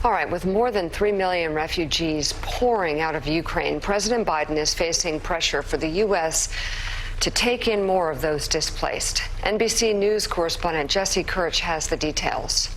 All right, with more than 3 million refugees pouring out of Ukraine, President Biden is facing pressure for the U.S. to take in more of those displaced. NBC News correspondent Jesse Kirch has the details.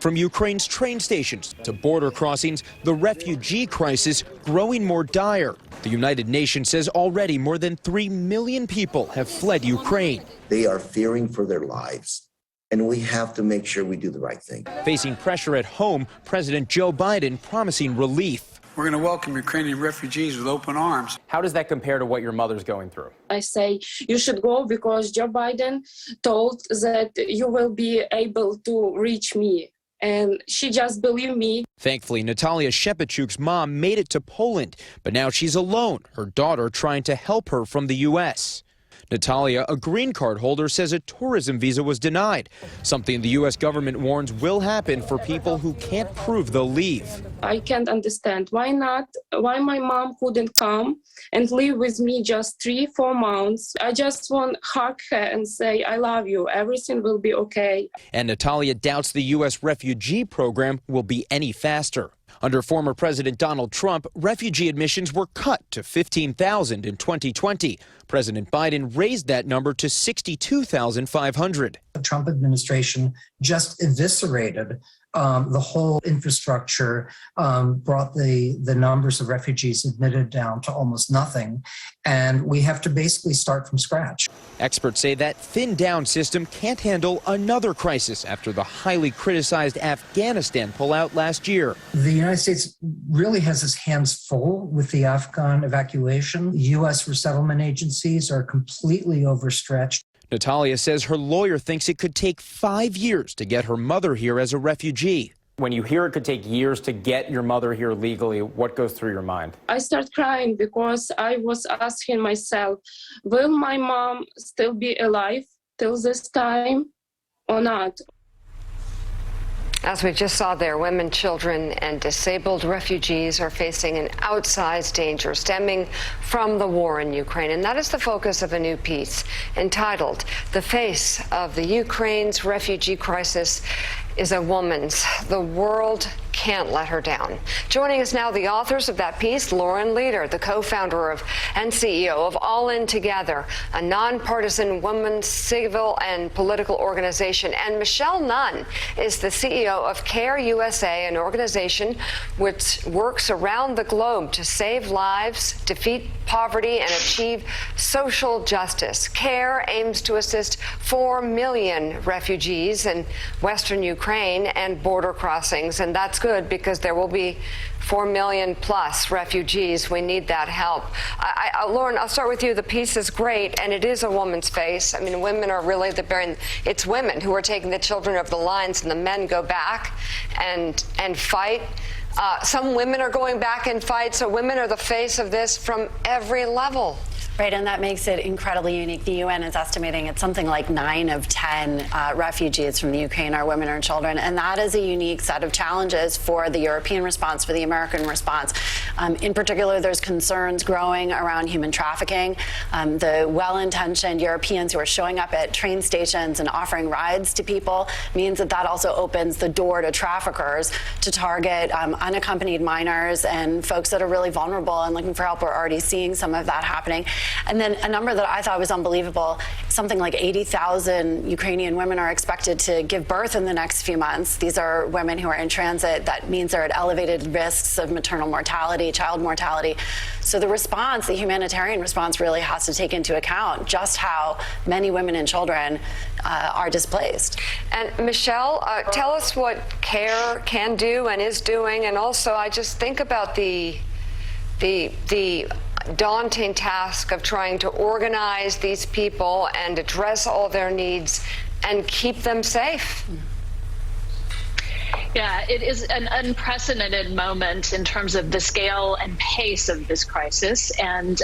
From Ukraine's train stations to border crossings, the refugee crisis growing more dire. The United Nations says already more than 3 million people have fled Ukraine. They are fearing for their lives, and we have to make sure we do the right thing. Facing pressure at home, President Joe Biden promising relief. We're going to welcome Ukrainian refugees with open arms. How does that compare to what your mother's going through? I say you should go because Joe Biden told that you will be able to reach me. And she just believed me. Thankfully, Natalia Shepachuk's mom made it to Poland, but now she's alone, her daughter trying to help her from the U.S. Natalia, a green card holder, says a tourism visa was denied, something the U.S. government warns will happen for people who can't prove they'll leave. I can't understand why not, why my mom couldn't come and live with me just 3-4 months. I just want to hug her and say, I love you. Everything will be okay. And Natalia doubts the U.S. refugee program will be any faster. Under former President Donald Trump, refugee admissions were cut to 15,000 in 2020. President Biden raised that number to 62,500. The Trump administration just eviscerated the whole infrastructure, brought the numbers of refugees admitted down to almost nothing, and we have to basically start from scratch. Experts say that thinned-down system can't handle another crisis after the highly criticized Afghanistan pullout last year. The United States really has its hands full with the Afghan evacuation. U.S. resettlement agencies are completely overstretched. Natalia says her lawyer thinks it could take 5 years to get her mother here as a refugee. When you hear it could take years to get your mother here legally, what goes through your mind? I start crying because I was asking myself, will my mom still be alive till this time or not? As we just saw there, women, children, and disabled refugees are facing an outsized danger stemming from the war in Ukraine. And that is the focus of a new piece entitled, "The Face of the Ukraine's Refugee Crisis is a Woman's. The World Can't Let Her Down." Joining us now, the authors of that piece, Lauren Leader, the co-founder of and CEO of All In Together, a nonpartisan women's civil and political organization, and Michelle Nunn is the CEO of CARE USA, an organization which works around the globe to save lives, defeat poverty, and achieve social justice. CARE aims to assist 4 million refugees in Western Ukraine and border crossings, and that's good because there will be 4 million plus refugees. We need that help. Lauren, I'll start with you. The piece is great, and it is a woman's face. I mean, women are really it's women who are taking the children over the lines, and the men go back and fight. Some women are going back and fight, so women are the face of this from every level. Right, and that makes it incredibly unique. The UN is estimating it's something like 9 of 10 refugees from the Ukraine are women or children, and that is a unique set of challenges for the European response, for the American response. In particular, there's concerns growing around human trafficking. The well-intentioned Europeans who are showing up at train stations and offering rides to people means that also opens the door to traffickers to target unaccompanied minors and folks that are really vulnerable and looking for help. We're already seeing some of that happening. And then a number that I thought was unbelievable, something like 80,000 Ukrainian women are expected to give birth in the next few months. These are women who are in transit. That means they're at elevated risks of maternal mortality, child mortality. So the response, the humanitarian response, really has to take into account just how many women and children are displaced. And Michelle, tell us what CARE can do and is doing, and also I just think about the daunting task of trying to organize these people and address all their needs and keep them safe. Yeah, it is an unprecedented moment in terms of the scale and pace of this crisis, and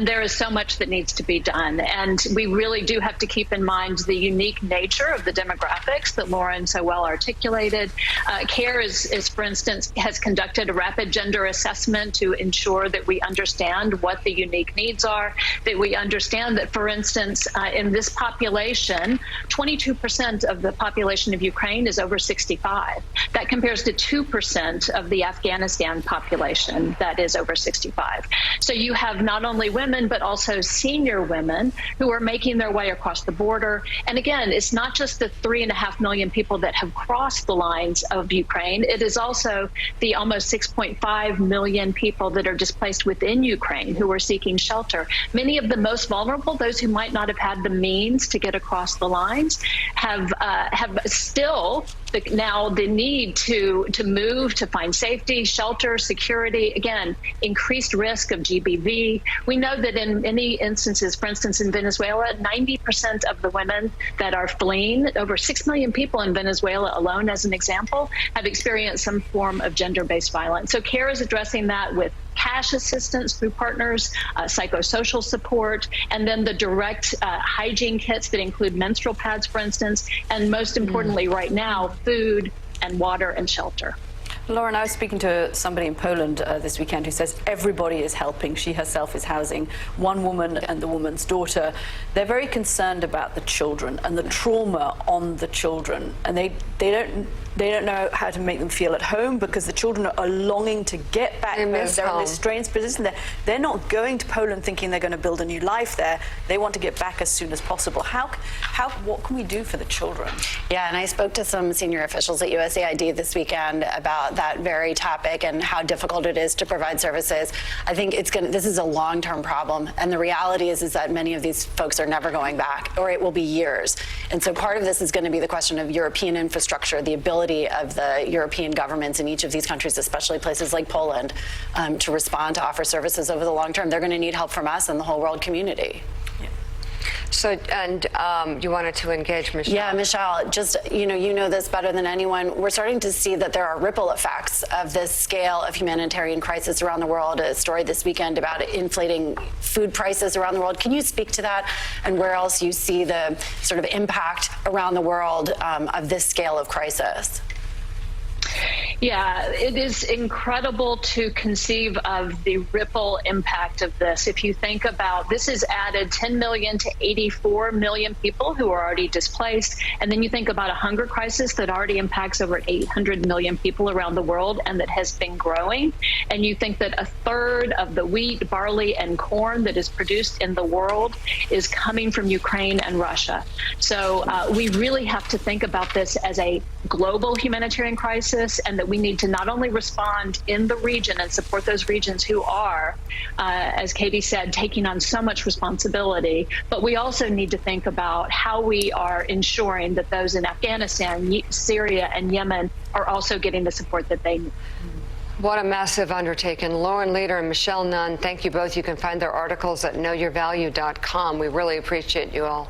there is so much that needs to be done. And we really do have to keep in mind the unique nature of the demographics that Lauren so well articulated. CARE is, for instance, has conducted a rapid gender assessment to ensure that we understand what the unique needs are, that we understand that, for instance, in this population, 22% of the population of Ukraine is over 65. That compares to 2% of the Afghanistan population that is over 65. So you have not only women, but also senior women who are making their way across the border. And again, it's not just the 3.5 million people that have crossed the lines of Ukraine. It is also the almost 6.5 million people that are displaced within Ukraine who are seeking shelter. Many of the most vulnerable, those who might not have had the means to get across the lines, have still now the need to move, to find safety, shelter, security, again, increased risk of GBV. We know that in many instances, for instance, in Venezuela, 90% of the women that are fleeing, over 6 million people in Venezuela alone, as an example, have experienced some form of gender-based violence. So CARE is addressing that with cash assistance through partners, psychosocial support, and then the direct hygiene kits that include menstrual pads, for instance, and most importantly right now, food and water and shelter. Lauren, I was speaking to somebody in Poland this weekend who says everybody is helping. She herself is housing one woman and the woman's daughter. They're very concerned about the children and the trauma on the children, and they don't know how to make them feel at home because the children are longing to get back. They're in this strange position. They're not going to Poland thinking they're going to build a new life there. They want to get back as soon as possible. What can we do for the children? Yeah, and I spoke to some senior officials at USAID this weekend about that very topic and how difficult it is to provide services. I think this is a long-term problem, and the reality is that many of these folks are never going back, or it will be years. And so part of this is going to be the question of European infrastructure, the ability of the European governments in each of these countries, especially places like Poland, to respond, to offer services over the long term. They're going to need help from us and the whole world community. So, and you wanted to engage Michelle. Yeah, Michelle, just, you know this better than anyone. We're starting to see that there are ripple effects of this scale of humanitarian crisis around the world. A story this weekend about inflating food prices around the world. Can you speak to that and where else you see the sort of impact around the world of this scale of crisis? Yeah, it is incredible to conceive of the ripple impact of this. If you think about this, has added 10 million to 84 million people who are already displaced. And then you think about a hunger crisis that already impacts over 800 million people around the world and that has been growing. And you think that a third of the wheat, barley, and corn that is produced in the world is coming from Ukraine and Russia. So we really have to think about this as a global humanitarian crisis, and that we need to not only respond in the region and support those regions who are, as Katie said, taking on so much responsibility, but we also need to think about how we are ensuring that those in Afghanistan, Syria, and Yemen are also getting the support that they need. What a massive undertaking. Lauren Leader and Michelle Nunn, thank you both. You can find their articles at knowyourvalue.com. We really appreciate you all.